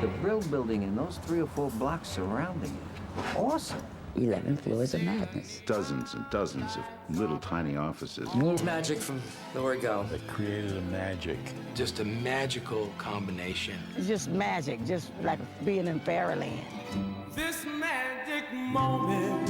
The Brill Building and those 3 or 4 blocks surrounding it were awesome. 11 floors of madness. Dozens and dozens of little tiny offices. Magic from the word go. They created a magic. Just a magical combination. It's just magic, just like being in fairyland. This magic moment,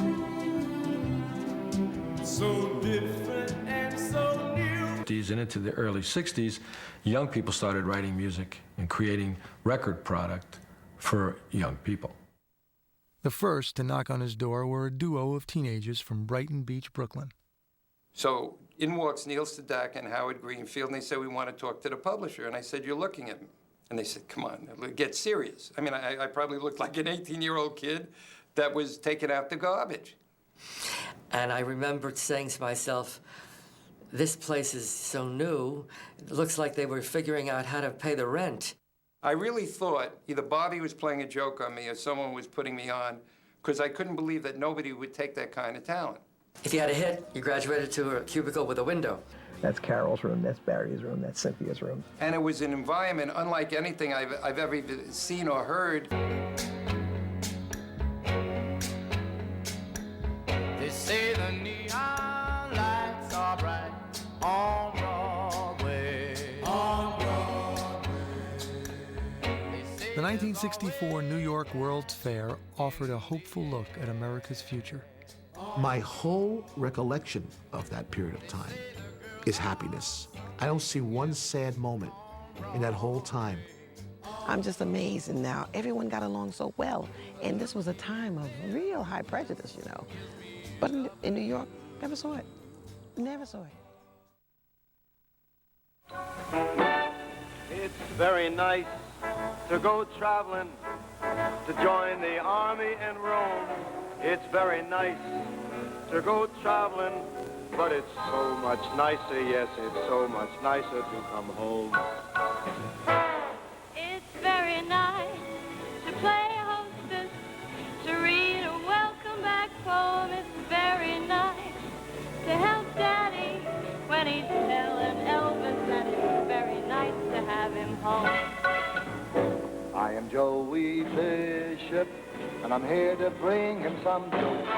so different and so new. And into the early 60s, young people started writing music and creating record product for young people. The first to knock on his door were a duo of teenagers from Brighton Beach, Brooklyn. So in walks Neil Sedaka and Howard Greenfield, and they said, we want to talk to the publisher. And I said, you're looking at me. And they said, come on, get serious. I mean, I probably looked like an 18-year-old kid that was taking out the garbage. And I remembered saying to myself, this place is so new, it looks like they were figuring out how to pay the rent. I really thought either Bobby was playing a joke on me or someone was putting me on, because I couldn't believe that nobody would take that kind of talent. If you had a hit, you graduated to a cubicle with a window. That's Carol's room, that's Barry's room, that's Cynthia's room. And it was an environment unlike anything I've ever seen or heard. They say the neon lights are bright on Broadway. On Broadway. The 1964 New York World's Fair offered a hopeful look at America's future. My whole recollection of that period of time is happiness. I don't see one sad moment in that whole time. I'm just amazed, and now everyone got along so well. And this was a time of real high prejudice, you know. But in New York, never saw it. Never saw it. It's very nice to go traveling, to join the army in Rome. It's very nice to go traveling, but it's so much nicer, yes, it's so much nicer to come home. It's very nice to play hostess, to read a welcome back poem. It's very nice to help Daddy when he's telling Elvis that it's very nice to have him home. I am Joey Bishop, and I'm here to bring him some jokes.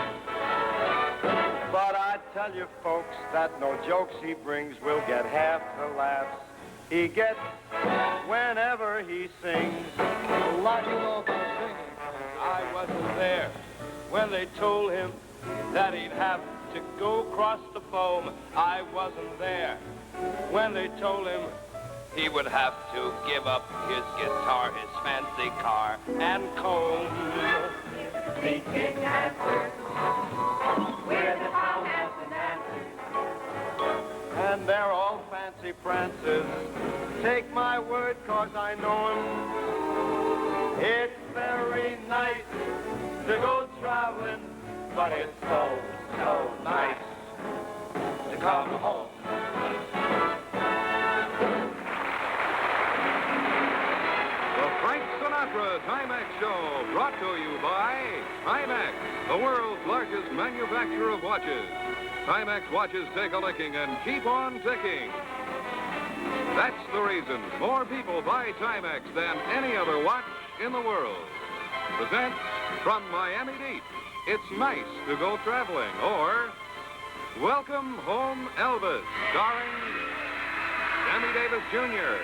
But I tell you folks that no jokes he brings will get half the laughs he gets whenever he sings. What do you know about singing? I wasn't there when they told him that he'd have to go across the foam. I wasn't there when they told him he would have to give up his guitar, his fancy car, and comb. Speaking answers, we're the fountains and answers. And they're all fancy prances. Take my word, 'cause I know him. It's very nice to go traveling, but it's so, so nice to come home. Frank Sinatra Timex Show, brought to you by Timex, the world's largest manufacturer of watches. Timex watches take a licking and keep on ticking. That's the reason more people buy Timex than any other watch in the world. Presents from Miami Beach, It's Nice to Go Traveling, or Welcome Home Elvis, starring Sammy Davis Jr.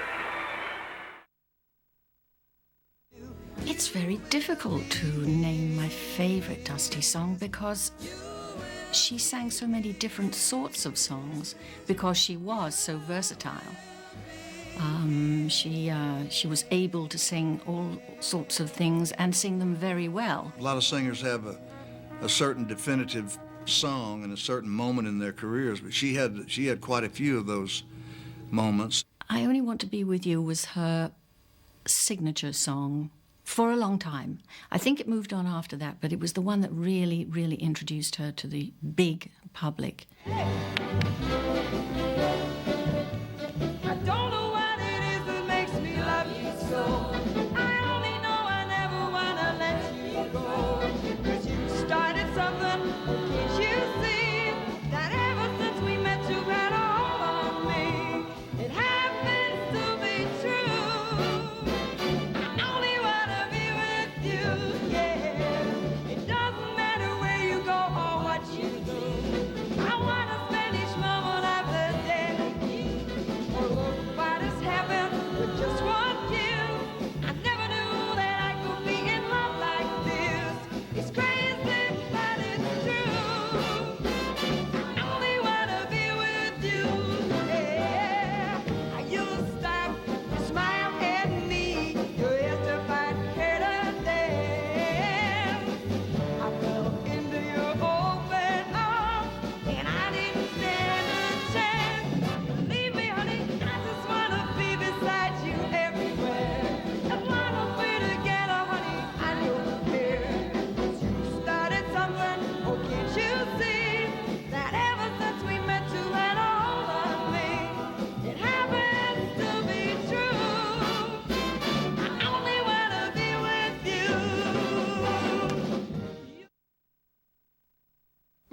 It's very difficult to name my favorite Dusty song because she sang so many different sorts of songs because she was so versatile. She was able to sing all sorts of things and sing them very well. A lot of singers have a certain definitive song and a certain moment in their careers, but she had quite a few of those moments. I Only Want to Be With You was her signature song for a long time. I think it moved on after that, but it was the one that really, really introduced her to the big public. I don't know what it is that makes me love you so. I only know I never want to let you go. 'Cause you started something, can't you see? That ever since we met you had a hold on me. It happens to be true. I only want to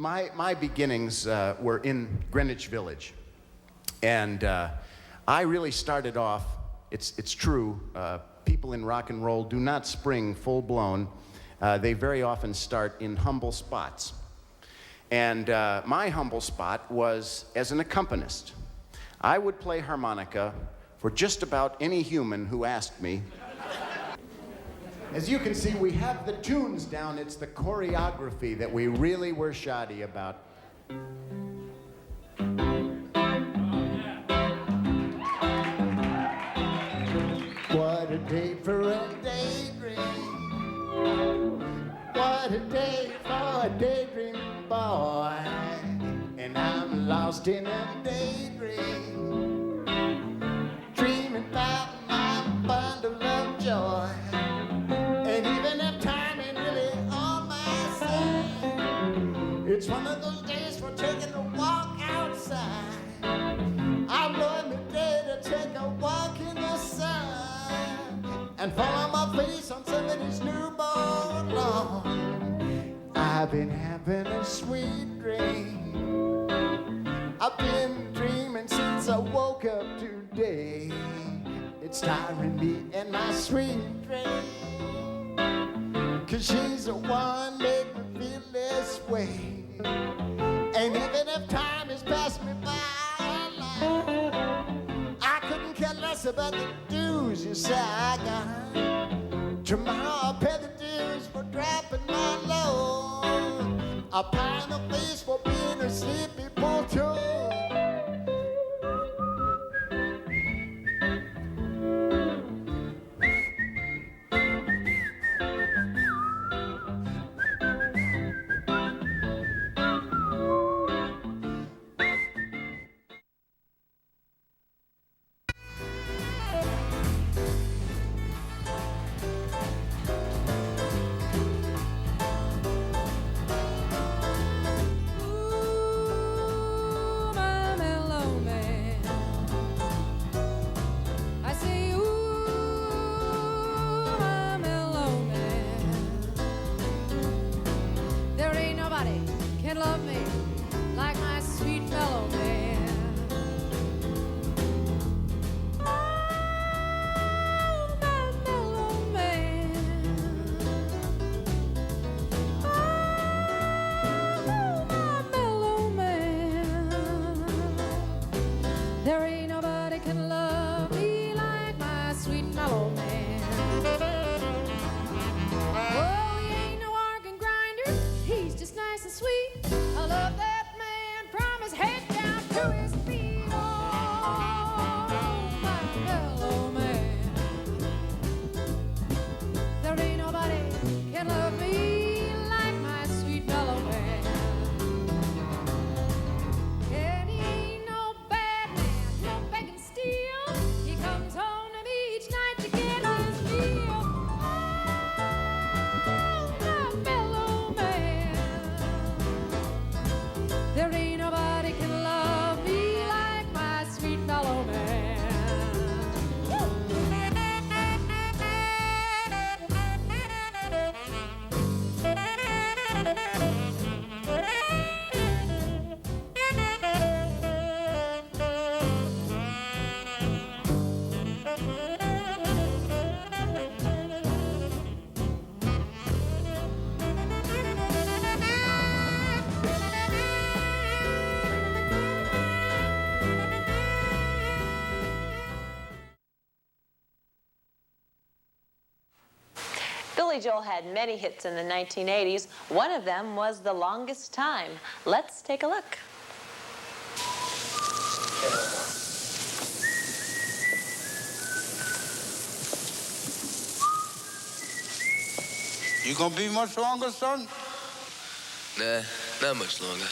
My beginnings were in Greenwich Village. And I really started off, it's true, people in rock and roll do not spring full-blown. They very often start in humble spots. And my humble spot was as an accompanist. I would play harmonica for just about any human who asked me. As you can see, we have the tunes down. It's the choreography that we really were shoddy about. What a day for a daydream. What a day for a daydream boy. And I'm lost in a daydream, dreaming about my bundle of joy. And even if time ain't really on my side, it's one of those days for taking a walk outside. I'm going today to take a walk in the sun and follow my face on somebody's newborn lawn. I've been having a sweet dream. I've been dreaming since I woke up today. It's tiring me and my sweet dream, 'cause she's the one make me feel this way. And even if time has passed me by, I couldn't care less about the dues you say I got. Tomorrow I'll pay the dues for dropping my load. I'll pie in the face for being a sleepy poor toad. Billy Joel had many hits in the 1980s. One of them was The Longest Time. Let's take a look. You gonna be much longer, son? Nah, not much longer.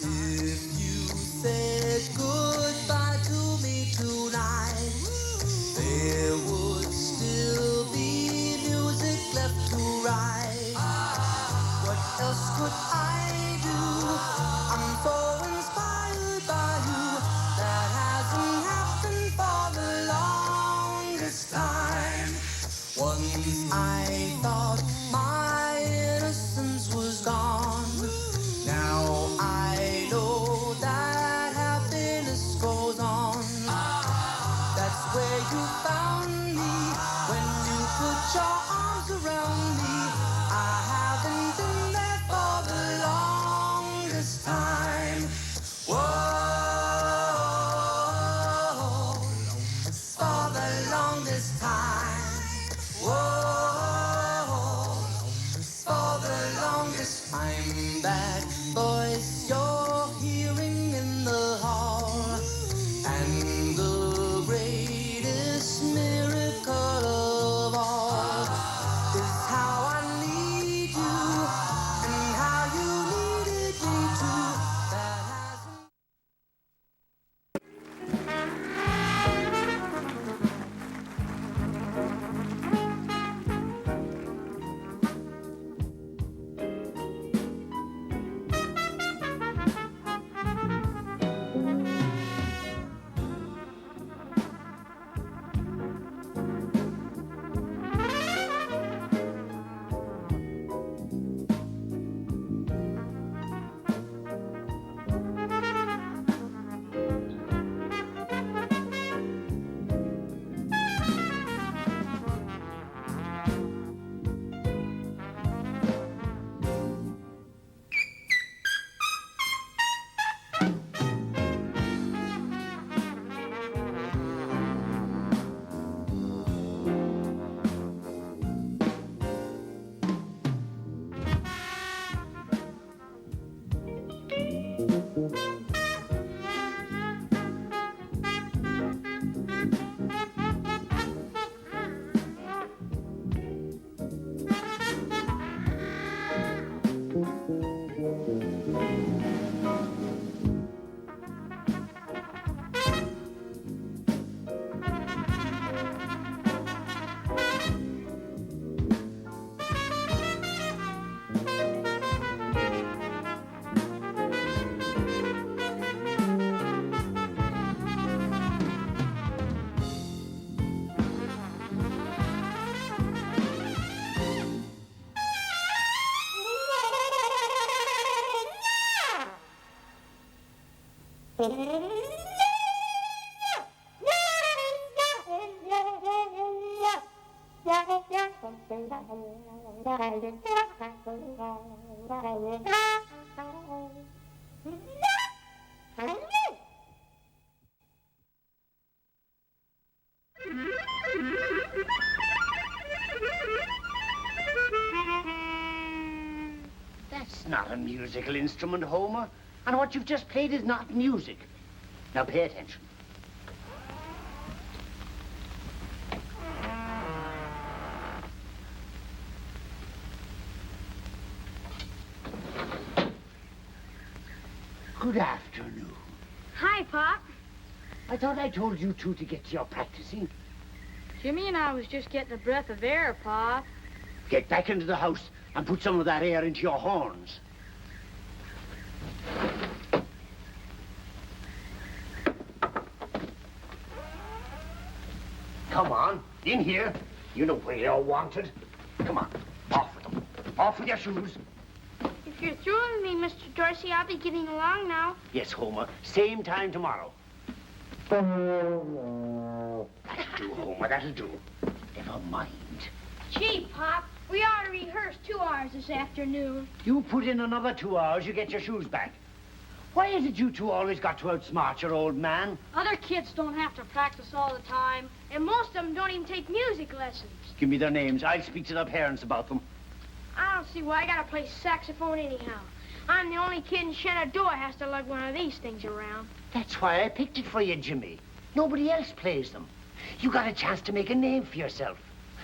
If you said goodbye to me tonight, That's not a musical instrument, Homer. And what you've just played is not music. Now pay attention. Good afternoon. Hi, Pop. I thought I told you two to get to your practicing. Jimmy and I was just getting a breath of air, Pop. Get back into the house and put some of that air into your horns. Come on, in here. You know where you're wanted. Come on, off with them. Off with your shoes. If you're through with me, Mr. Dorsey, I'll be getting along now. Yes, Homer. Same time tomorrow. That'll do, Homer, that'll do. Never mind. Gee, Pop, we ought to rehearse 2 hours this afternoon. You put in another 2 hours, you get your shoes back. Why is it you two always got to outsmart your old man? Other kids don't have to practice all the time, and most of them don't even take music lessons. Give me their names. I'll speak to their parents about them. I don't see why I gotta play saxophone anyhow. I'm the only kid in Shenandoah has to lug one of these things around. That's why I picked it for you, Jimmy. Nobody else plays them. You got a chance to make a name for yourself.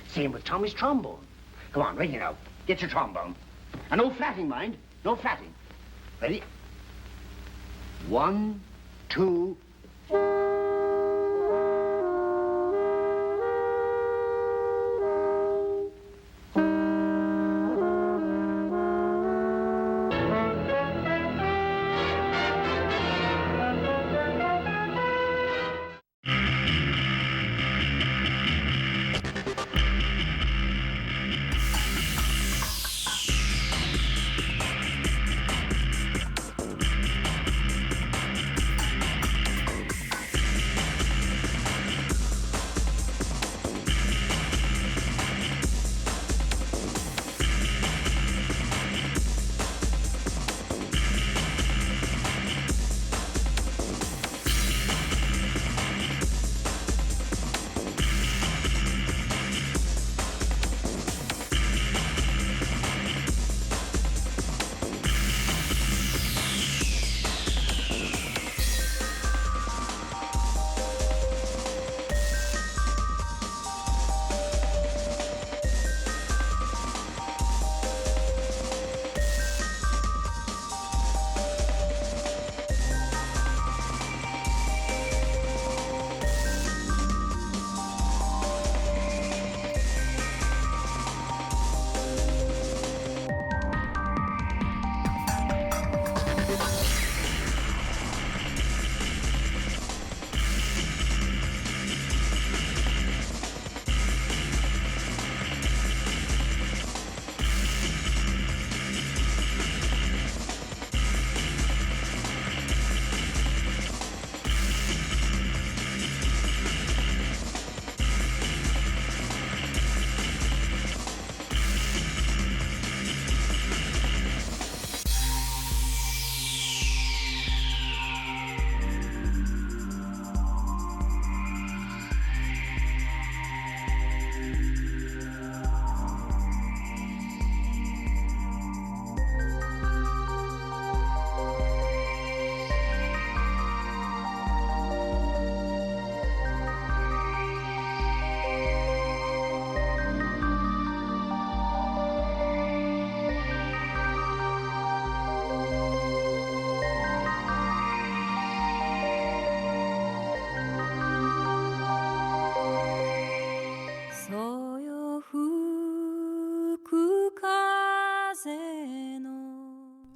Same with Tommy's trombone. Come on, ring it out. Get your trombone. And no flatting, mind. No flatting. Ready? 1, 2...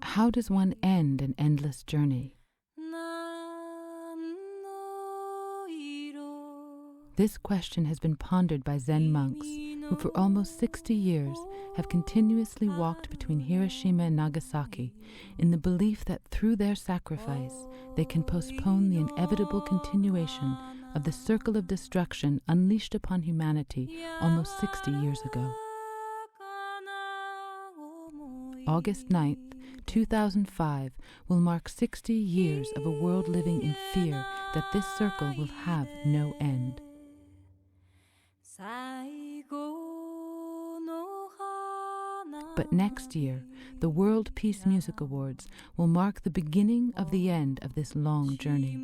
How does one end an endless journey? This question has been pondered by Zen monks who for almost 60 years have continuously walked between Hiroshima and Nagasaki in the belief that through their sacrifice they can postpone the inevitable continuation of the circle of destruction unleashed upon humanity almost 60 years ago. August 9th, 2005, will mark 60 years of a world living in fear that this circle will have no end. But next year, the World Peace Music Awards will mark the beginning of the end of this long journey.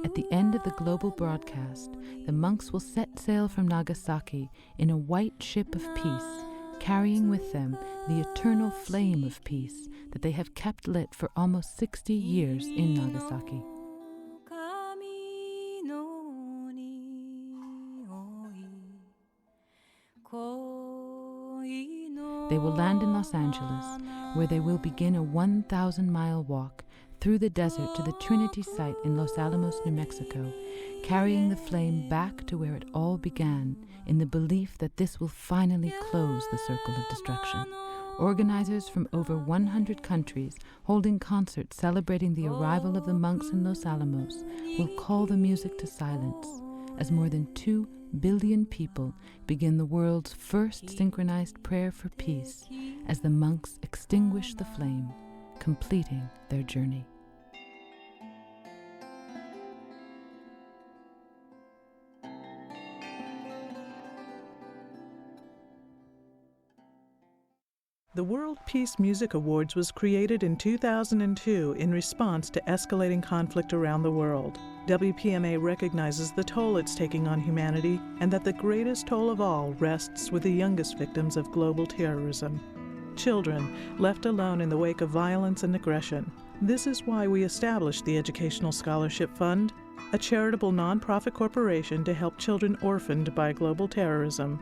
At the end of the global broadcast, the monks will set sail from Nagasaki in a white ship of peace, carrying with them the eternal flame of peace that they have kept lit for almost 60 years in Nagasaki. They will land in Los Angeles, where they will begin a 1,000-mile walk through the desert to the Trinity site in Los Alamos, New Mexico, carrying the flame back to where it all began, in the belief that this will finally close the circle of destruction. Organizers from over 100 countries, holding concerts celebrating the arrival of the monks in Los Alamos, will call the music to silence, as more than 2 billion people begin the world's first synchronized prayer for peace as the monks extinguish the flame, completing their journey. The World Peace Music Awards was created in 2002 in response to escalating conflict around the world. WPMA recognizes the toll it's taking on humanity and that the greatest toll of all rests with the youngest victims of global terrorism. Children left alone in the wake of violence and aggression. This is why we established the Educational Scholarship Fund, a charitable nonprofit corporation to help children orphaned by global terrorism.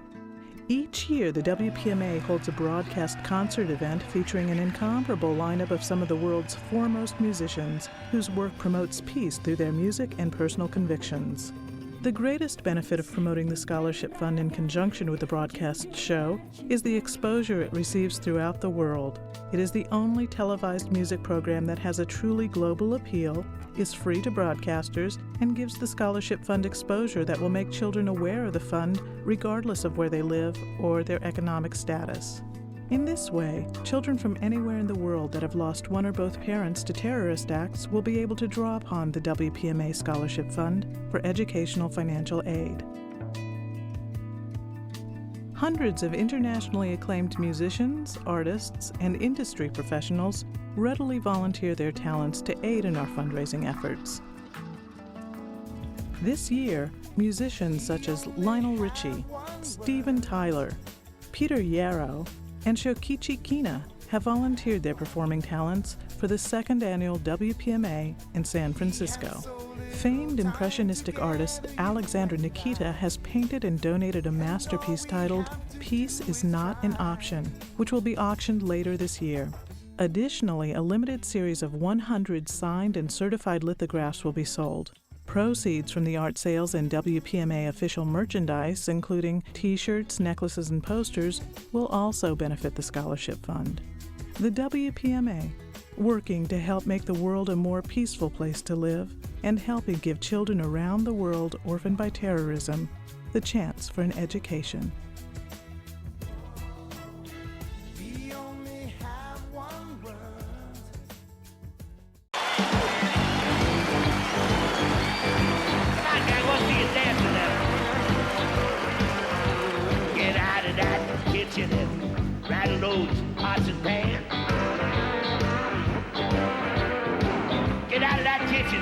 Each year, the WPMA holds a broadcast concert event featuring an incomparable lineup of some of the world's foremost musicians whose work promotes peace through their music and personal convictions. The greatest benefit of promoting the Scholarship Fund in conjunction with the broadcast show is the exposure it receives throughout the world. It is the only televised music program that has a truly global appeal, is free to broadcasters, and gives the Scholarship Fund exposure that will make children aware of the fund regardless of where they live or their economic status. In this way, children from anywhere in the world that have lost one or both parents to terrorist acts will be able to draw upon the WPMA Scholarship Fund for educational financial aid. Hundreds of internationally acclaimed musicians, artists, and industry professionals readily volunteer their talents to aid in our fundraising efforts. This year, musicians such as Lionel Richie, Steven Tyler, Peter Yarrow, and Shokichi Kina have volunteered their performing talents for the second annual WPMA in San Francisco. Famed impressionistic artist Alexandra Nikita has painted and donated a masterpiece titled Peace is Not an Option, which will be auctioned later this year. Additionally, a limited series of 100 signed and certified lithographs will be sold. Proceeds from the art sales and WPMA official merchandise, including T-shirts, necklaces, and posters, will also benefit the Scholarship Fund. The WPMA, working to help make the world a more peaceful place to live and helping give children around the world orphaned by terrorism the chance for an education. Rattle those pots and pans. Get out of that kitchen.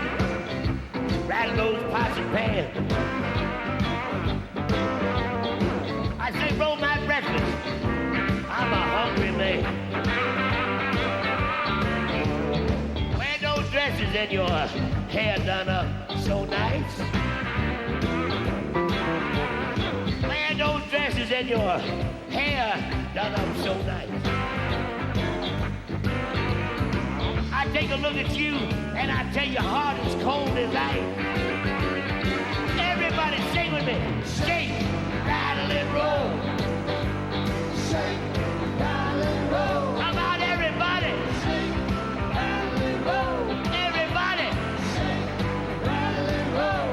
Rattle those pots and pans. I say roll my breakfast. I'm a hungry man. Wear those dresses and your hair done up so nice. Wear those dresses and your hair done up so nice. I take a look at you and I tell you heart is cold as ice. Everybody sing with me. Shake, rattle and roll. Shake, rattle and roll. How about everybody? Shake, rattle and roll. Everybody. Shake, rattle and roll.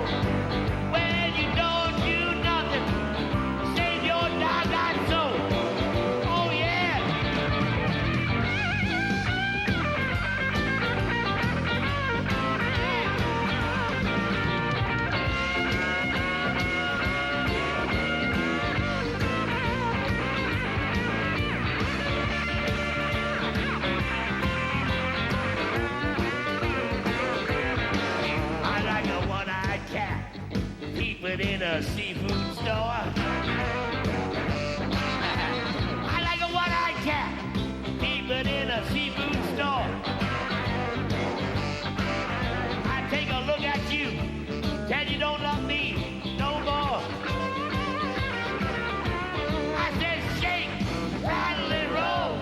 Well, you know it in a seafood store. I like a one-eyed cat. Keep it in a seafood store. I take a look at you. Tell you don't love me no more. I said shake, rattle and roll.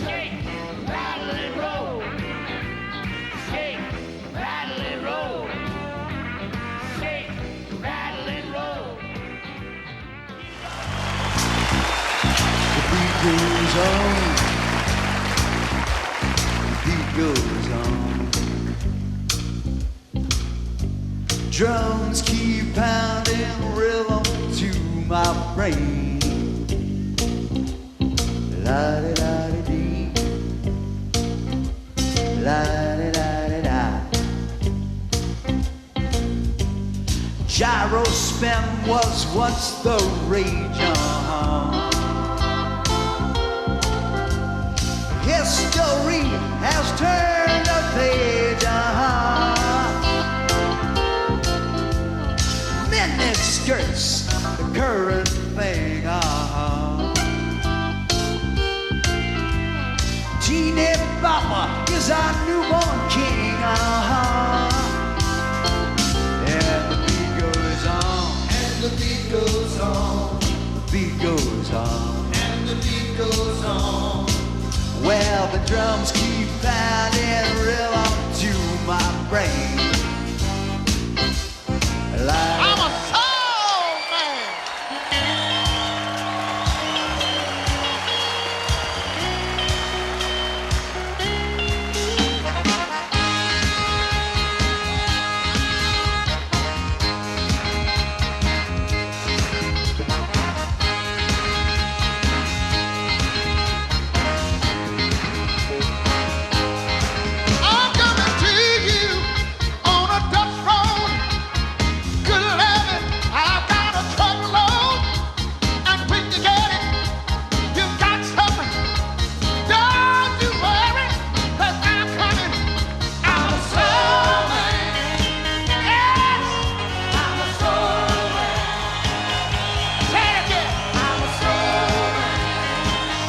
Shake, rattle and roll. Shake, rattle and roll. Shake, rattle and roll. The beat goes on. The beat goes on. Drums keep pounding rhythm to my brain. La-di-da-di-dee. La-di-da-di-da. Gyro spin was once the rage, History has turned a page, Mini skirts, the current thing, Teeny Bopper is our newborn king, And the beat goes on, and the beat goes on, the beat goes on, and the beat goes on. Well, the drums keep pounding rhythm to my brain. I'm a soul man. I'm coming to you on a dust road. Good loving, I've got a truckload. And when you get it, you got something. Don't you worry, 'cause I'm coming. I'm a soul man. Yes, I'm a soul man. Say it again. I'm a soul man.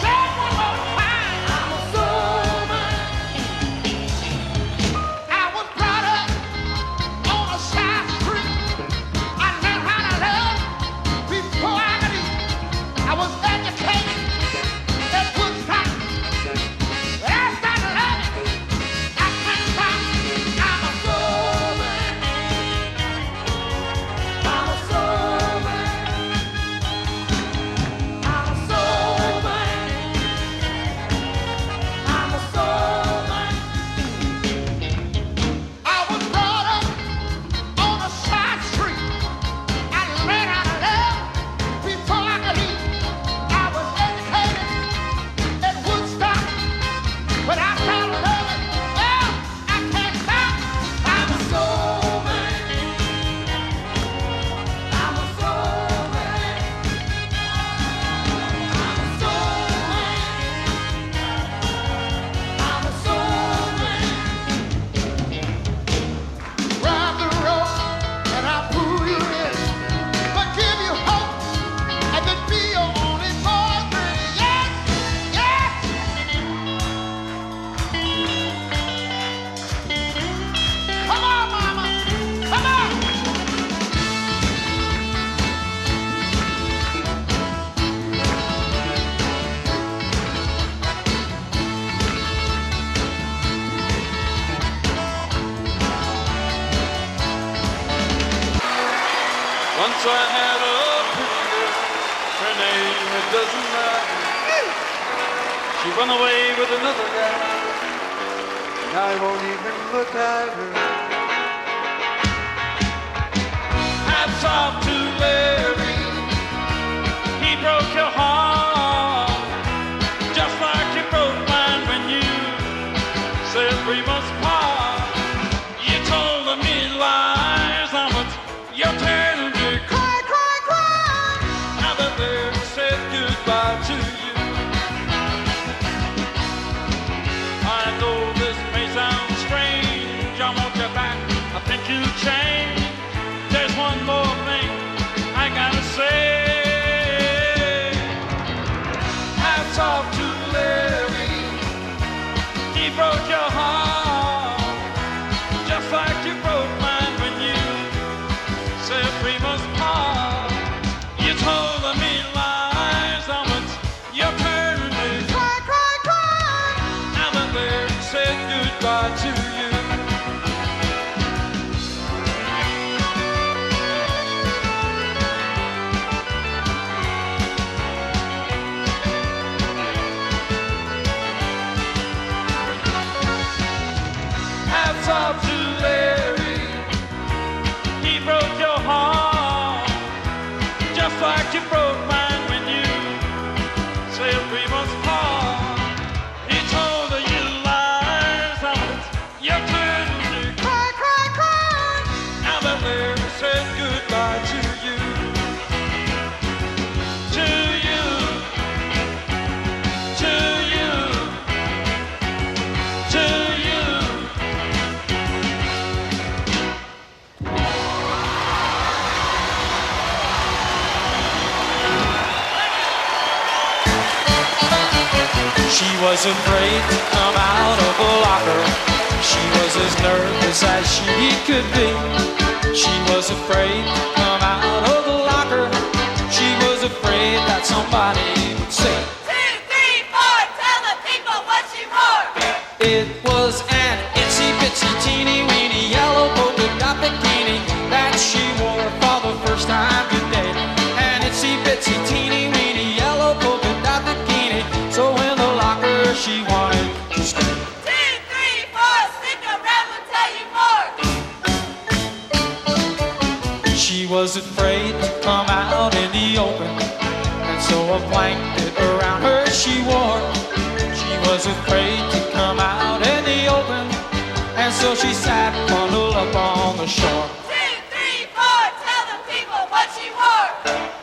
Say it one more time. I'm a soul man. I was brought up on a side street. I learned how to love before I could eat. I was educated at Woodstock. When I started loving, I couldn't stop. I'm a soul man. I'm a soul man. I'm a soul man. I'm a soul man. I was brought up on a side street. I learned how to love before I could eat. I was educated at Woodstock. When I started loving, well, I can't stop. I'm a soul man. I'm a soul man. I'm a soul man. I'm a soul man. Ride the road and I'll pull you in, but give you hope and then be your only boyfriend. Yes, yes. Come on, mama, come on. Once I had a pretty girl, her name it doesn't matter. She run away with another guy, and I won't even look at her. Hats off to Larry, he broke your heart, just like you broke mine when you said we must part. You told me lies, now it's your turn to cry, cry, cry. Now that they've said goodbye to you, I know this may sound strange. I want you back, I think you changed. There's one more She was afraid to come out of the locker. She was as nervous as she could be. She was afraid to come out of the locker. She was afraid that somebody would say, 2, 3, 4, tell the people what she wore. it was an itsy bitsy teeny weeny yellow polka dot bikini that she wore for the first time today. An itsy bitsy teeny weeny yellow polka dot bikini. So in the locker she wanted to stay. 2, 3, 4, stick around, we'll tell you more. She was afraid to come out in the open, and so a blanket around her she wore. She was afraid to come out in the open, and so she sat bundled up on the shore. 2, 3, 4, tell the people what she wore.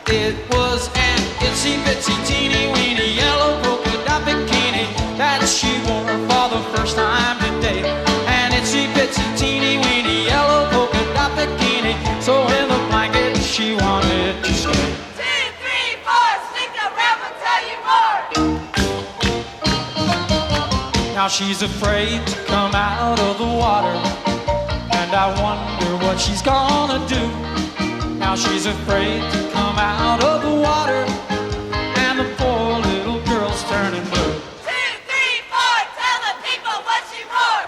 It was an itsy bitsy teeny weeny yellow polka dot bikini that she wore for the first time today. An itsy bitsy teeny weeny yellow polka dot bikini. So in the blanket she wanted to stay. 2, 3, 4, stick around, we'll tell you more. Now she's afraid to come out of the water, and I wonder what she's gonna do. Now she's afraid to come out of the water, and the poor little girl's turning blue. 2, 3, 4, tell the people what she wore.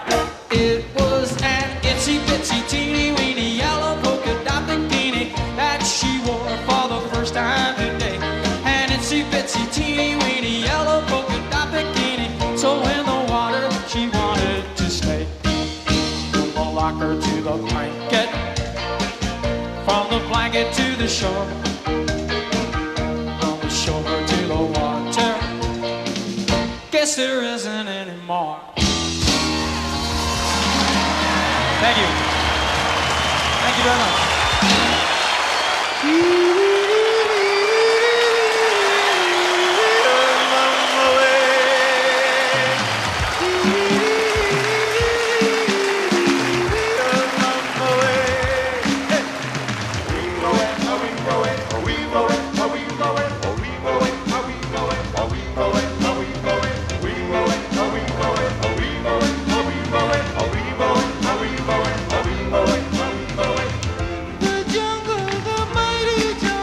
It was an itsy bitsy teeny weeny yellow polka dot bikini that she wore for the first time today. An itsy bitsy teeny weeny yellow polka dot bikini. So in the water she wanted to stay. From the locker to the blanket, from the blanket to the shore, from the shore to the water. Guess there isn't any more. Thank you. Thank you very much. The jungle, the mighty jungle.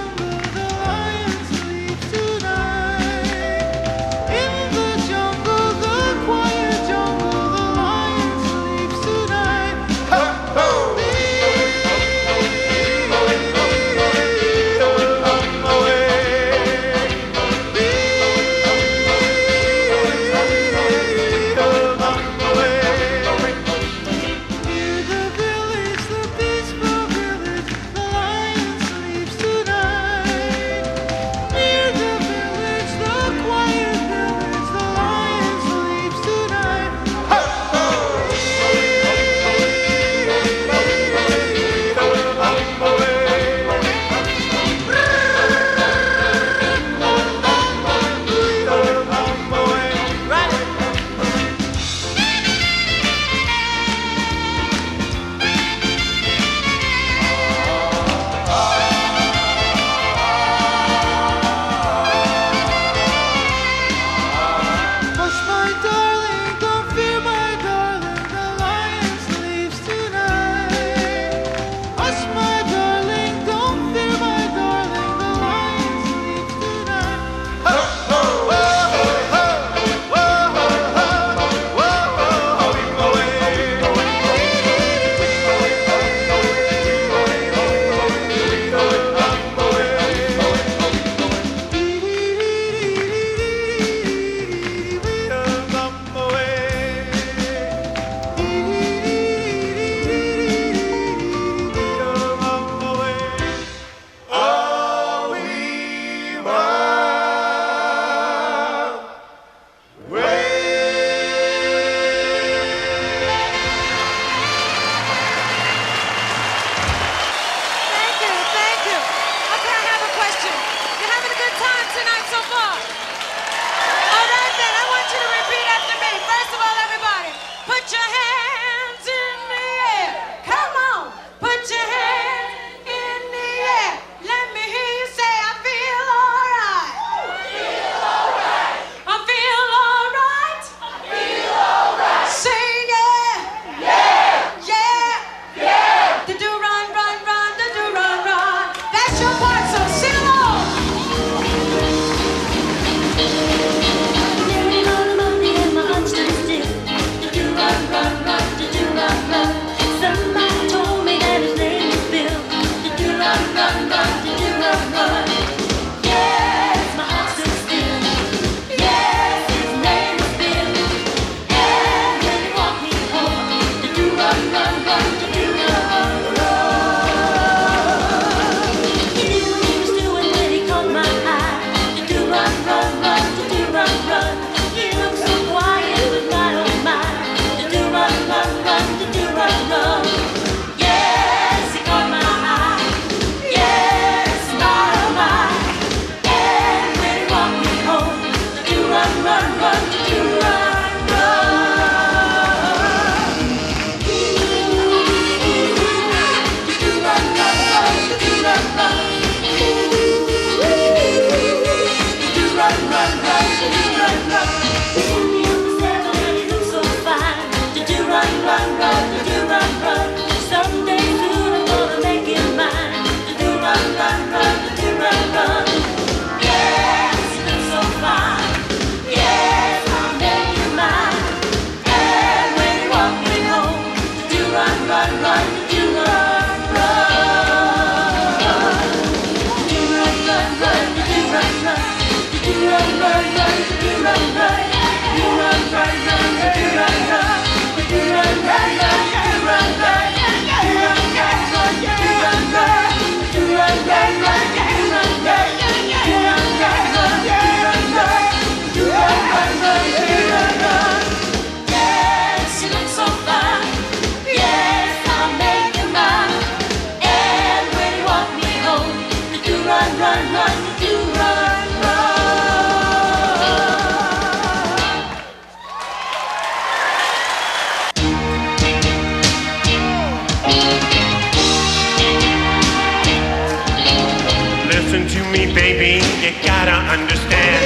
Baby, you gotta understand,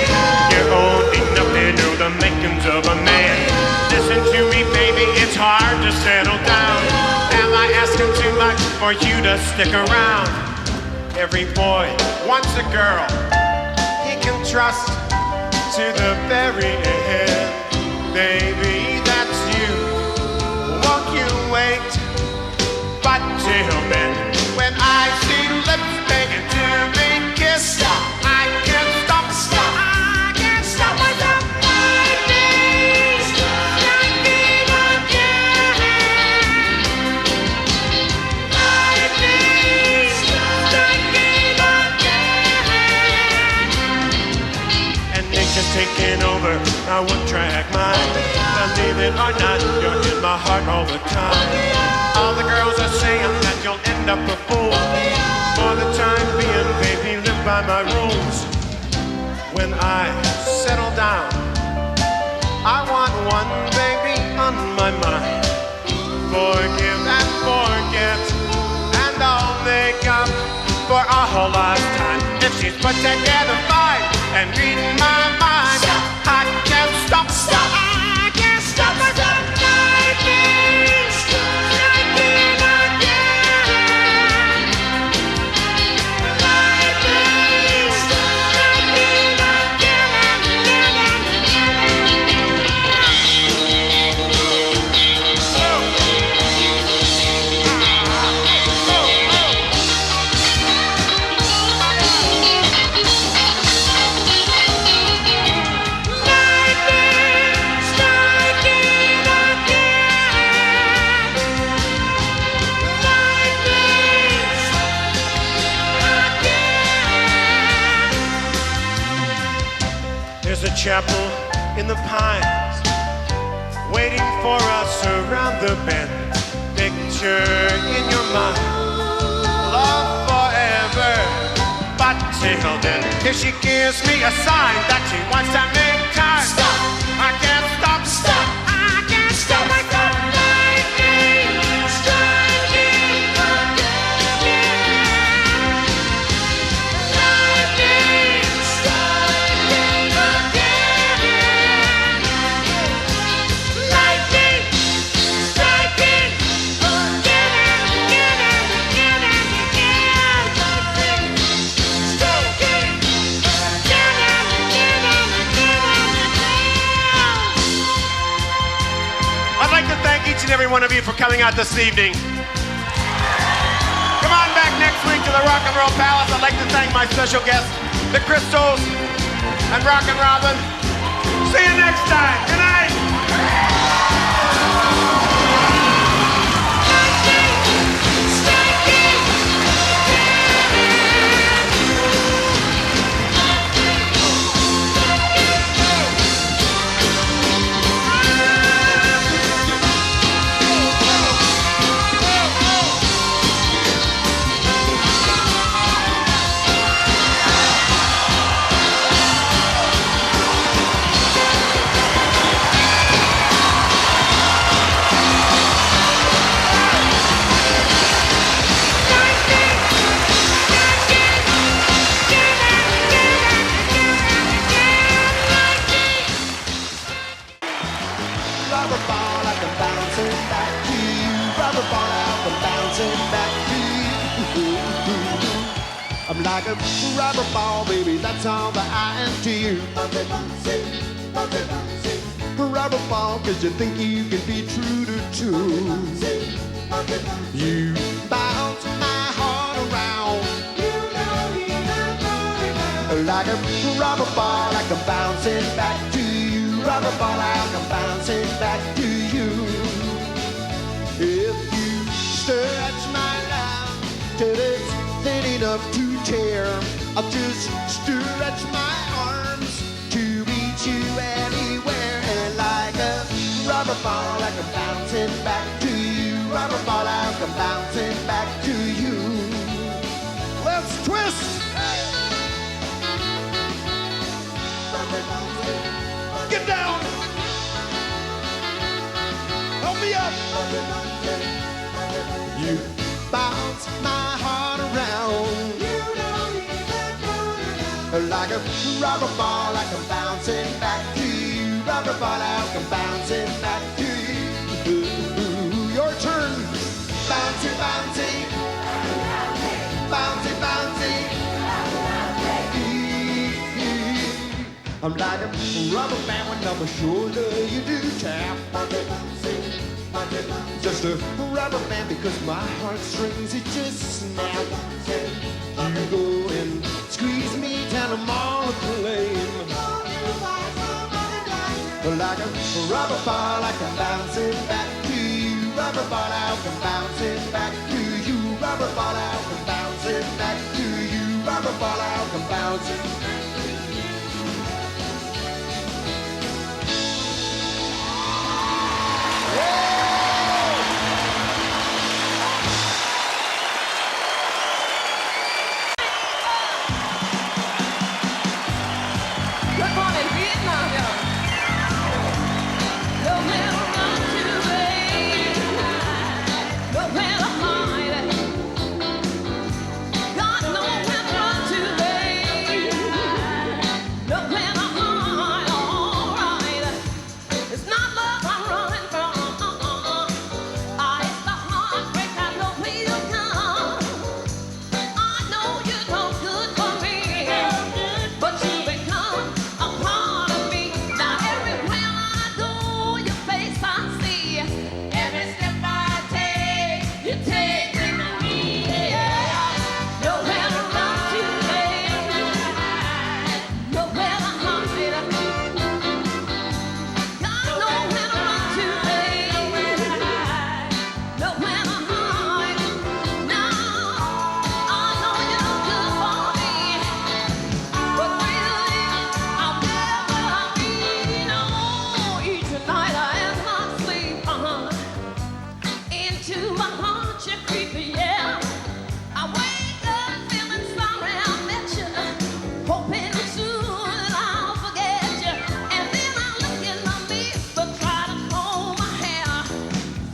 you're old enough to know the makings of a man. Listen to me, baby, it's hard to settle down. Am I asking too much for you to stick around? Every boy wants a girl he can trust to the very end. Baby, that's you. Won't you wait? But till then, when I see lips begging to be kissed, I can't stop. I can't stop myself. Lightning striking again. Lightning striking again. And nature's taking over my one-track mind. Believe it or not, you're in my heart all the time. All the girls are saying that you'll end up a fool. For the time being, baby, live by my rules. When I settle down, I want one baby on my mind. Forgive and forget, and I'll make up for a whole lifetime. If she's put together fine and reading my mind, I can't stop. I can't stop myself. Lightning striking again. Lightning striking There's a chapel in the pines waiting for us around the bend. Picture in your mind, love forever. But till then, if she gives me a sign that she wants to make time, I can't stop. I can't stop myself. Lightning striking again. Lightning striking again. Lightning striking again and again and again and again. Lightning striking again and again and again and again. I'd like to thank each and every one of you for coming out this evening. Come on back next week to the Rock and Roll Palace. I'd like to thank my special guests, the Crystals and Rockin' Robin. See you next time. Good night. Rubber ball, I come bouncing back to you. Rubber ball, I come bouncing back to you. I'm like a rubber ball, baby, that's all that I am to you. Rubber ball, cause you think you can be true to two. You bounce my heart around like a rubber ball, I come bouncing back to you. Rubber ball, I come bouncing back to you. If you stretch my love till it's thin enough to tear, I'll just stretch my arms to reach you anywhere. And like a rubber ball, I come bouncing back to you. Rubber ball, I come bouncing back to you. Let's twist. Get down. Help me up. You bounce my heart around a rubber ball, I come bouncing back to you. Rubber ball, I come bouncing back to you. Your turn. Bouncy, bouncy. Bouncy, bouncy. I'm like a rubber band when on my shoulder. You do tap. Just a rubber band because my heartstrings, it just snap. You go and squeeze me till I'm all aflame. Like a rubber ball, I come bouncing back to you. Rubber ball, I come bouncing back to you. Rubber ball, I come bouncing back to you. Rubber ball, I come bouncing. Good morning, Vietnam, y'all. No matter what you say, no matter hide, God knows when to run to lay. No matter hide, all right. It's not love I'm running from. It's the heartbreak I know please will come. I know you're no good for me, but you become a part of me. Now everywhere I go, your face I see. Every step I take, you take me to me. Nowhere to run to late, nowhere to hide. God knows where to run to late, nowhere to hide. Now I know you're good for me, but really I'll never be. No, each night I ask my sleep, into my heart you creep, yeah. I wake up feeling sorry I met you, hoping soon I'll forget you, and then I look in the mirror, but try to comb my hair.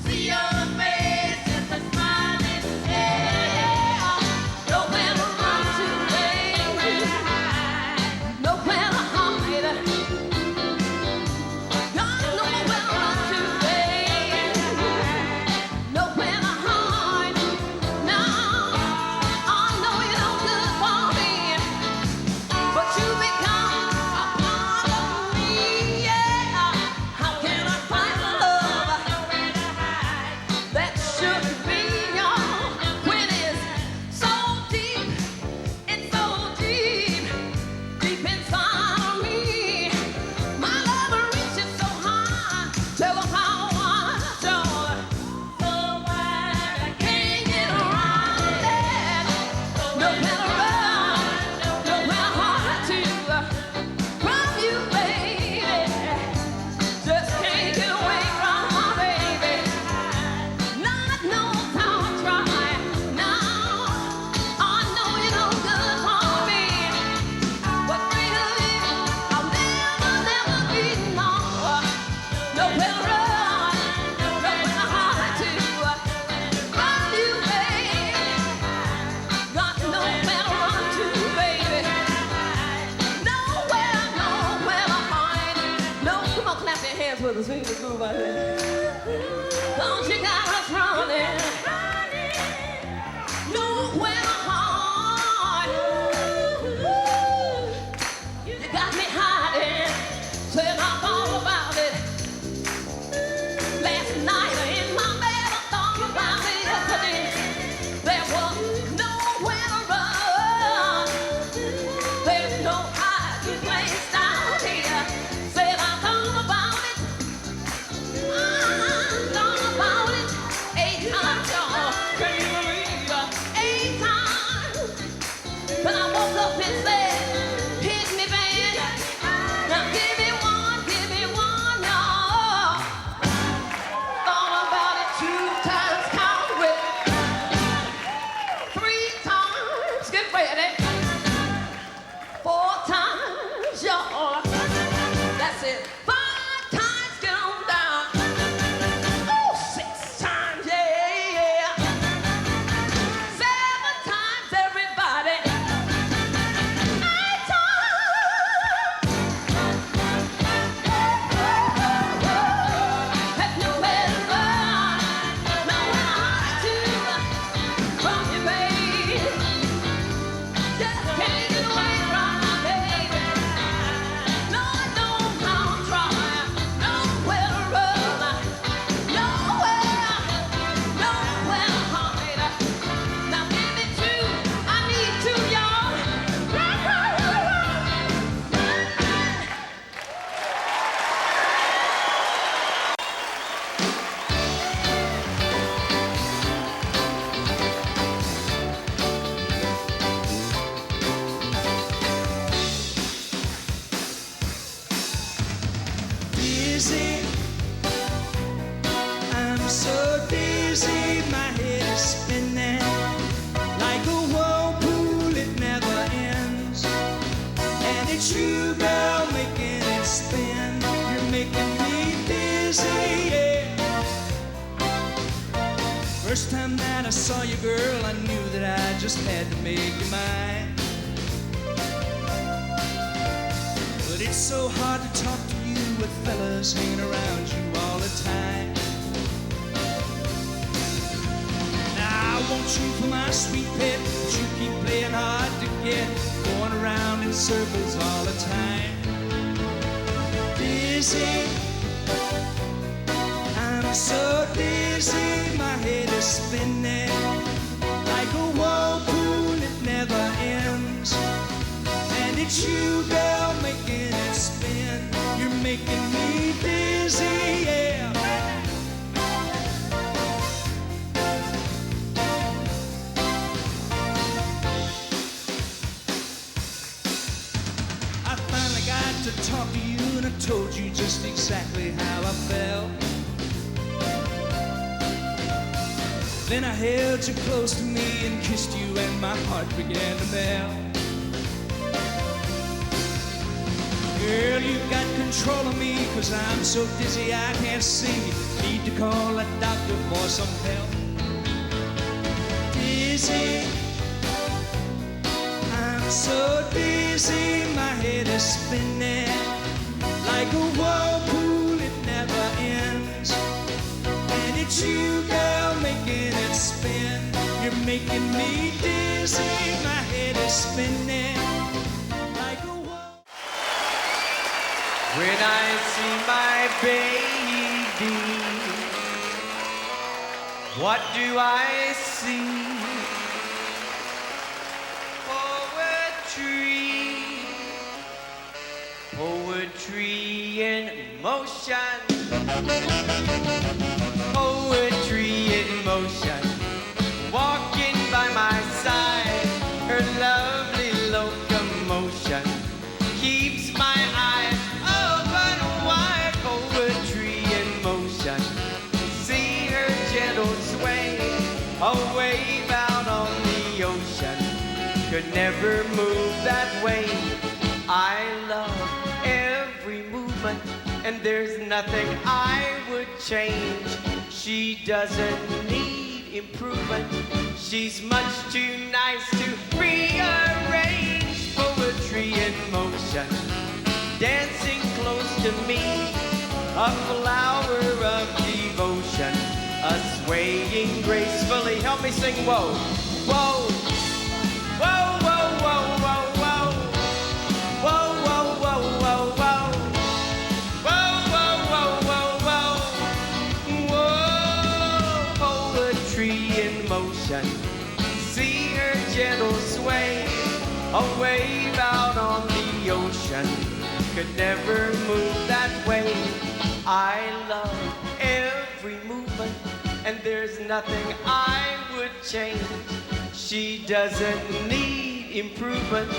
See your face, it's a smiling stare. Nowhere to run to late, nowhere to hide. God knows where to run to late, nowhere to hide. Now I know you're no good for me, but you become a part of me. Yeah, how can I find love that should be yours when it's so deep? It's so deep, deep inside of me. My love reaches so high, tell 'em how I adore. So wide I can't get around it. Nowhere to run, nowhere hard to from you, baby. Just can't get away from my baby. Lord knows how I try. Now I know you're no good for me, but really I'll never be more. Nowhere to run, nowhere hard to from you, baby. Got nowhere to run to, baby. Nowhere to hide. No, come on, clap your hands with us. We can move out there. Don't you got us running? Nowhere to hide. You got me hiding. Said I thought about it last night in my bed. I thought about it yesterday. There was nowhere to run. There's no hiding place down here. Said I thought about it. I thought about it 8 times, y'all. dizzy, my head is spinning like a whirlpool, it never ends. And it's you, girl, making it spin. You're making me dizzy, yeah. First time that I saw you, girl, I knew that I just had to make you mine. But it's so hard to talk to you with fellas hanging around you all the time. Now I want you for my sweet pet, but you keep playing hard to get, going around in circles all the time. Dizzy, I'm so dizzy, my head is spinning like a whirlpool, it never ends. And it's you, girl, making it spin. You're making me dizzy, yeah. I finally got to talk to you, and I told you just exactly how I felt. Then I held you close to me and kissed you, and my heart began to melt. Girl, you got control of me, 'cause I'm so dizzy I can't see. Need to call a doctor for some help. Dizzy, I'm so dizzy, my head is spinning like a whirlpool, it never ends. And it's you, girl, making it spin. You're making me dizzy, my head is spinning like a whirlpool. When I see my baby, what do I see? Poetry, poetry in motion, poetry in motion, walking by my side, her lovely locomotion keeps my eyes open wide. Poetry in motion, see her gentle sway, a wave out on the ocean could never move that way. I love every movement, and there's nothing I would change. She doesn't need improvement, she's much too nice to rearrange. Poetry in motion, dancing close to me, a flower of devotion, a swaying gracefully. Help me sing, whoa, whoa, whoa, whoa, whoa, whoa, whoa, whoa, whoa, whoa, whoa, whoa, whoa, whoa, whoa, whoa, whoa, poetry in motion, see her gentle sway, a wave out on the ocean could never move that way. I love every movement, and there's nothing I would change. She doesn't need improvement,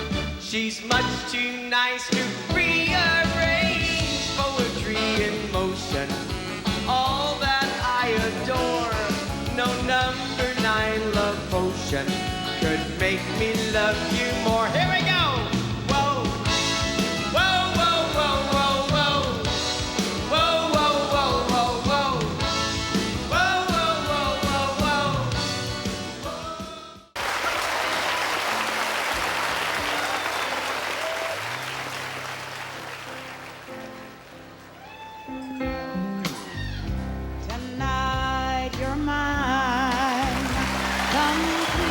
she's much too nice to rearrange. Poetry in motion, all that I adore, no number 9 love potion could make me love you more. Here we go! Whoa! Whoa, whoa, whoa, whoa, whoa! Whoa, whoa, whoa, whoa, whoa! Whoa, whoa, whoa, whoa, Tonight you're mine completely.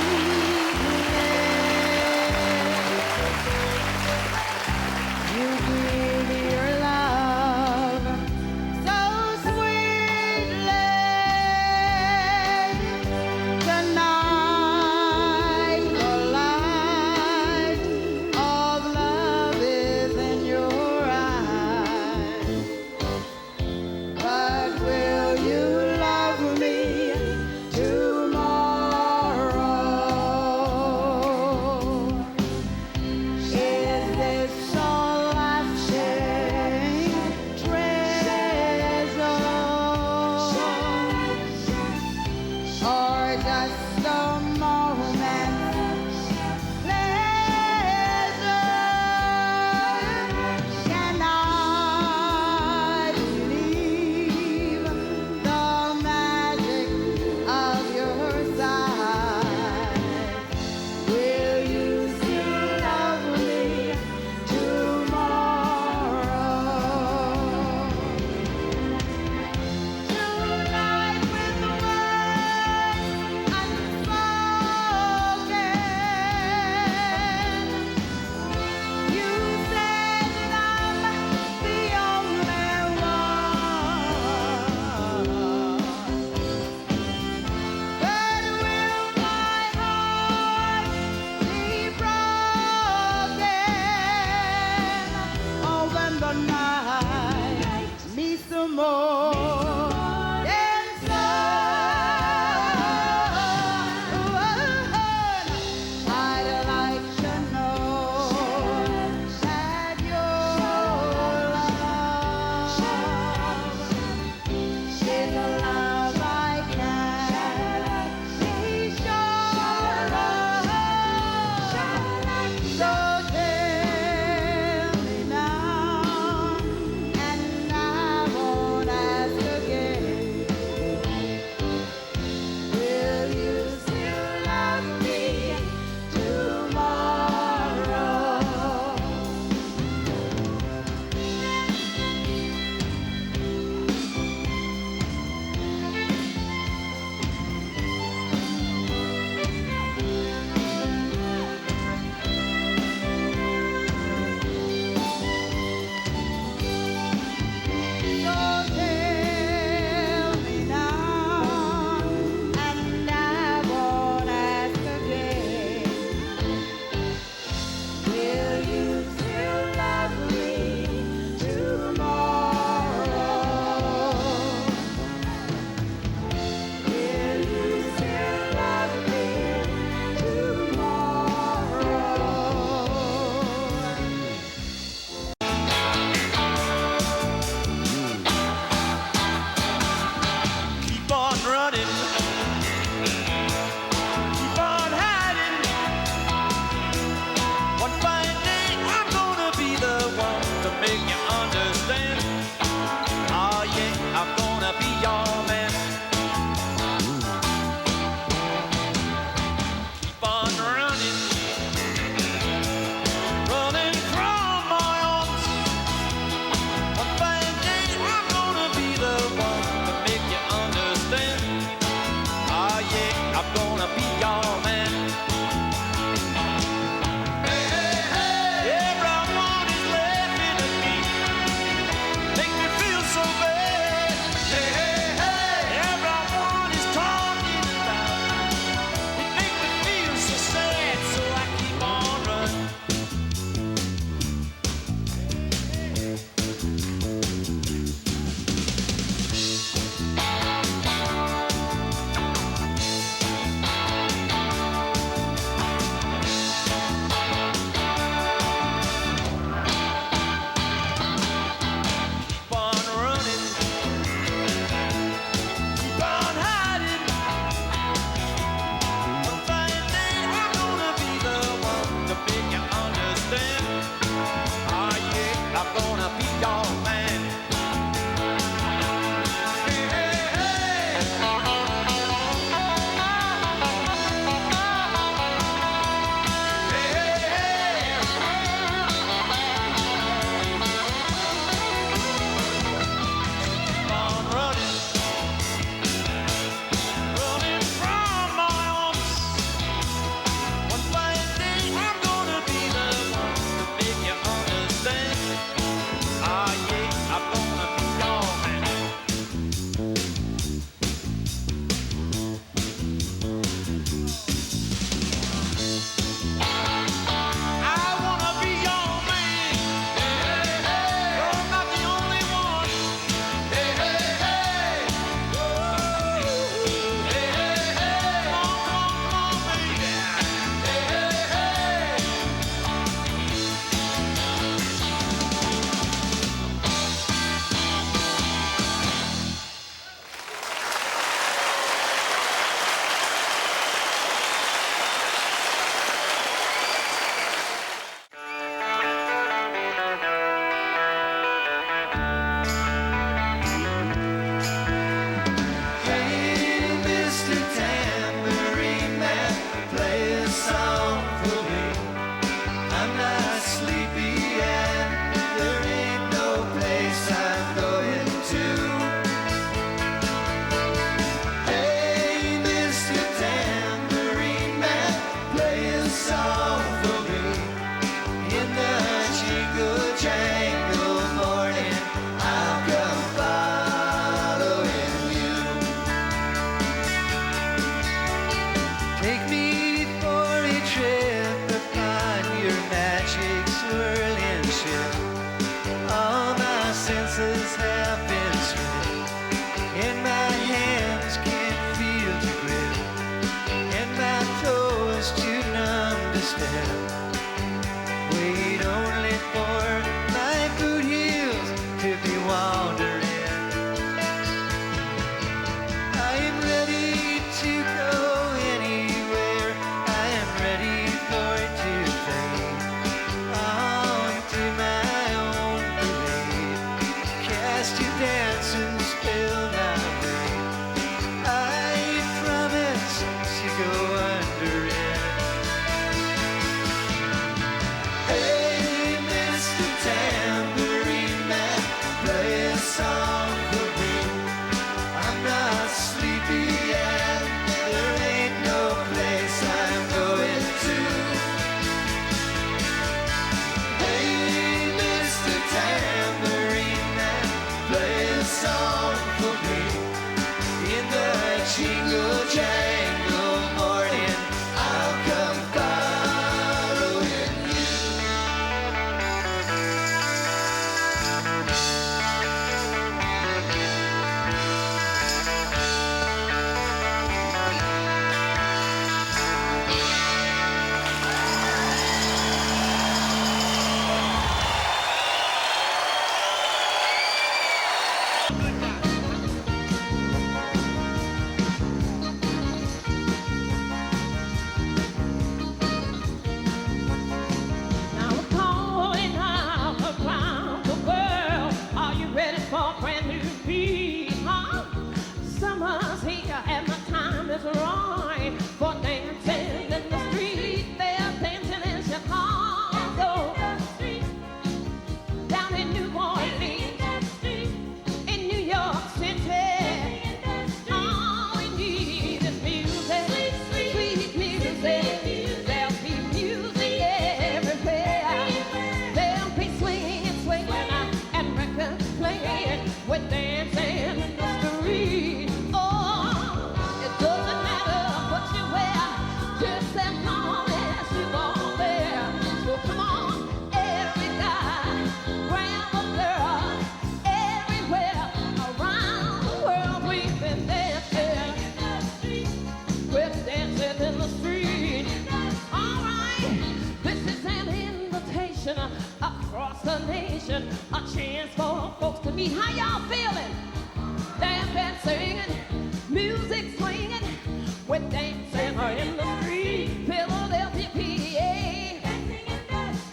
We're dancing in the street, Philadelphia, PA.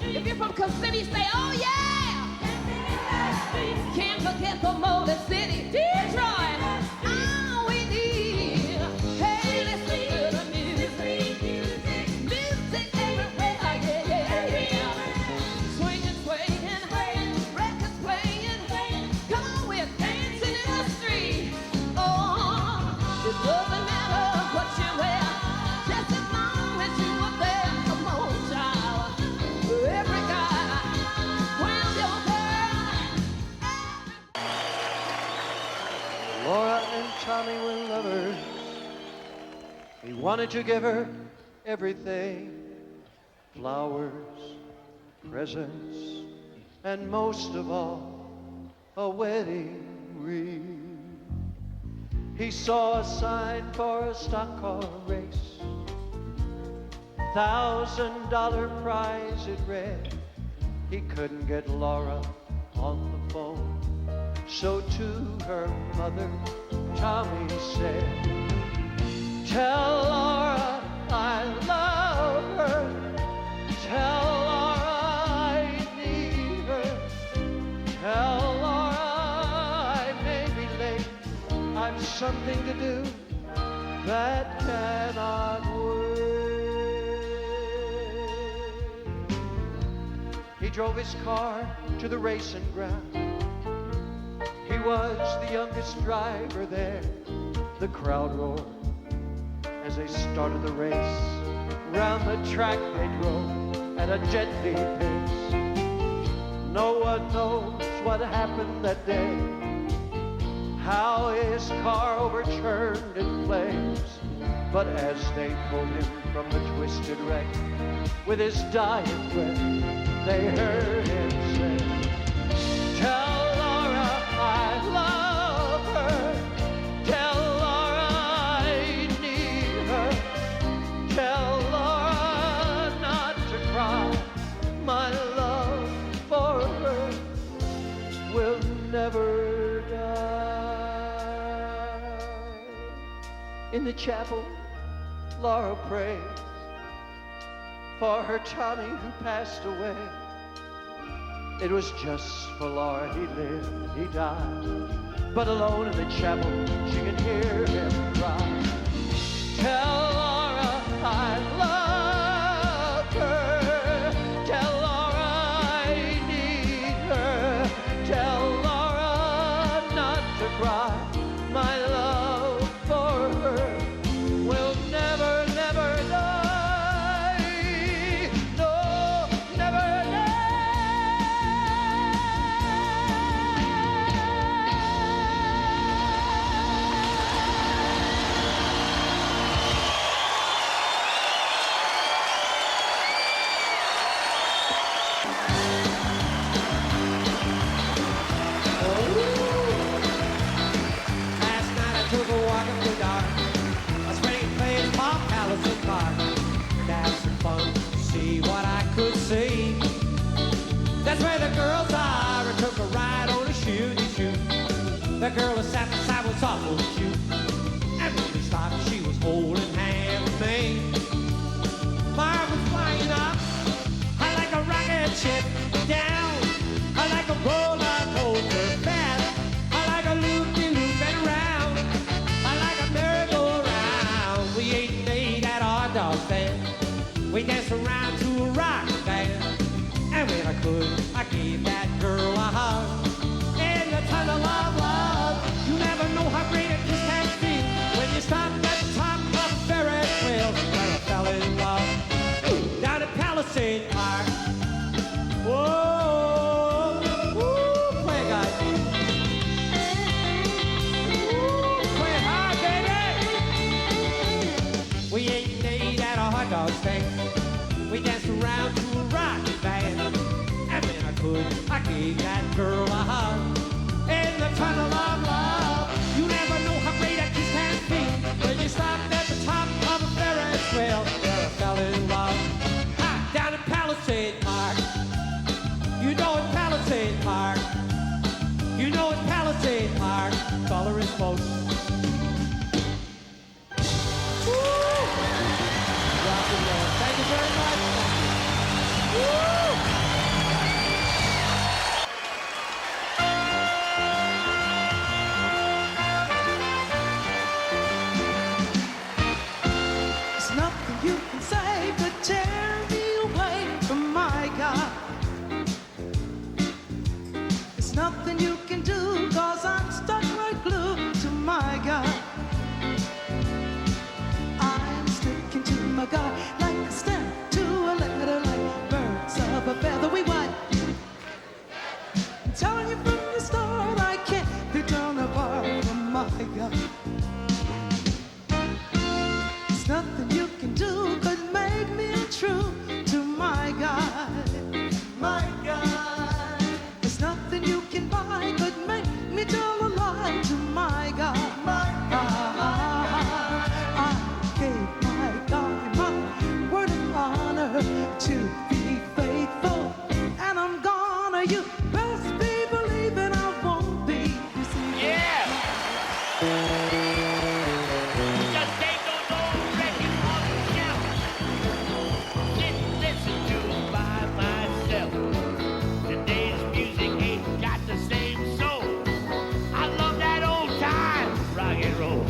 If you're from Cook City, say, oh yeah! Can't forget the Motor City, Detroit. All we need, hey, listen to the music. Music everywhere, yeah, yeah, yeah. Swinging, swaying, records playing. Come on, we're dancing in the street. Oh, it doesn't matter what you wear, just as long as you are there. Come on, child. Every guy, grab your girl. Laura and Tommy were lovers. He wanted to give her everything. Flowers, presents, and most of all, a wedding ring. He saw a sign for a stock car race. $1,000 prize it read. He couldn't get Laura on the phone. So to her mother, Tommy said, tell Laura I love her. Tell Laura I need her. Tell Laura I may be late. I've something to do that cannot wait. He drove his car to the racing ground. He was the youngest driver there. The crowd roared as they started the race. Round the track they drove at a deadly pace. No one knows what happened that day, how his car overturned in flames. But as they pulled him from the twisted wreck, with his dying breath, they heard him say, tell Laura I love her. Tell Laura I need her. Tell Laura not to cry. My love for her will never die. In the chapel, Laura prays for her Tommy who passed away. It was just for Laura he lived, he died. But alone in the chapel, she can hear him cry. Tell Laura I love her. Tell Laura I need her. Tell Laura not to cry. My love for her will never, never die. No, never Last night I took a walk in the dark. I sprang playing Bob Allison Park. To have some fun, see what I could see. That's where the girls are. I took a ride on a shooty shoot. The girl that sat beside was awful cute. And when we stopped, she was holding hands with me. My heart was flying up. I like a rocket ship down. I like a roller coaster fast. I like a loop-de-loop and round. I like a merry-go-round. We ate and ate at our dog stand. We danced around to a rock band. And when I could, I gave that girl a hug. In the tunnel of love, you never know how great a kiss can feel. When you stop at the top of a Ferris wheel, where I fell in love down at Palisade Park. Whoa, ooh, play it, guys. Ooh, play it hard, baby. We ate and ate at a hot dog stand. We danced around to a rock band. And when I could, I gave that girl a hug. In the tunnel of love, you never know how great a kiss can feel. When you stopped at the top of a Ferris wheel, where I fell in love. Down at Palisade Park. You know it's Palisade Park. You know it's Palisade Park. Color is most. Woo! There's nothing you can do could make me true to my God. My God. There's nothing you can buy could make me tell a lie to my God. My God. I gave my God my word of honor to be faithful, and I'm gonna. You best be believing I won't be. You see? Yeah. You just ain't no record on the shelf. Listen to it by myself. Today's music ain't got the same soul. I love that old time rock and roll.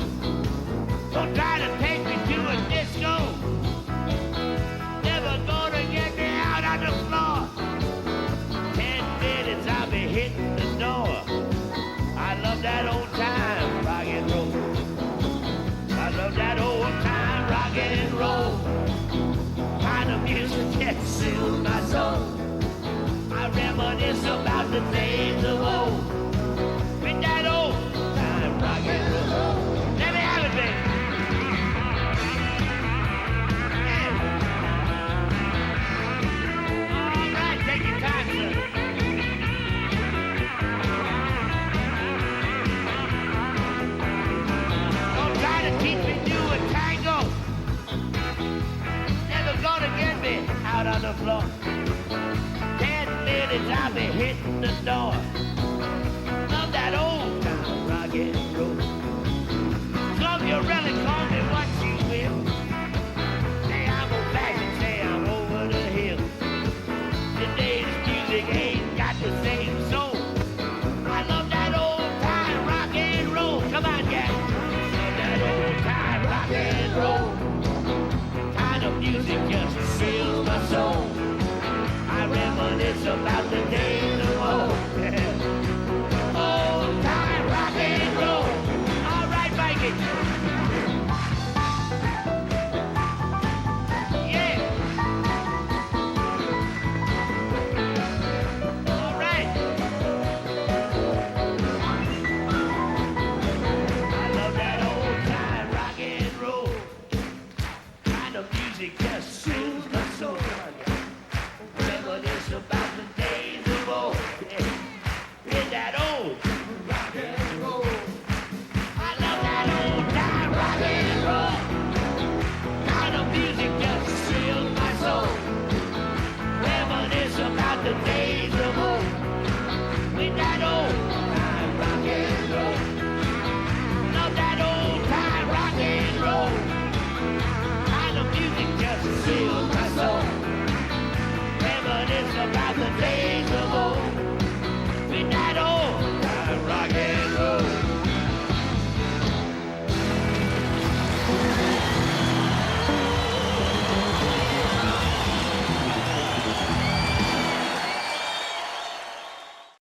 Don't try to take me to a disco. Never gonna get me out on the floor. 10 minutes I'll be hitting the door. I love that old time rock and roll. I love that old time rock and roll. Kind of music that soothes my soul. I reminisce about the days of old. With that old time rock and roll. Let me have it, baby. All right, take your time, sir. Don't try to teach me to a tango. Never gonna get me out on the floor. 10 minutes I'll be hitting the door. Love that old time rock and roll. Some you really call me what you will. Say I'm old fashioned, say I'm over the hill. Today's music ain't got the same soul. I love that old time rock and roll. Come on, Jack. Love that old time rock and roll. Kind of music just fills my soul. I reminisce about the days of old. Old time rock and roll. All right, Mikey.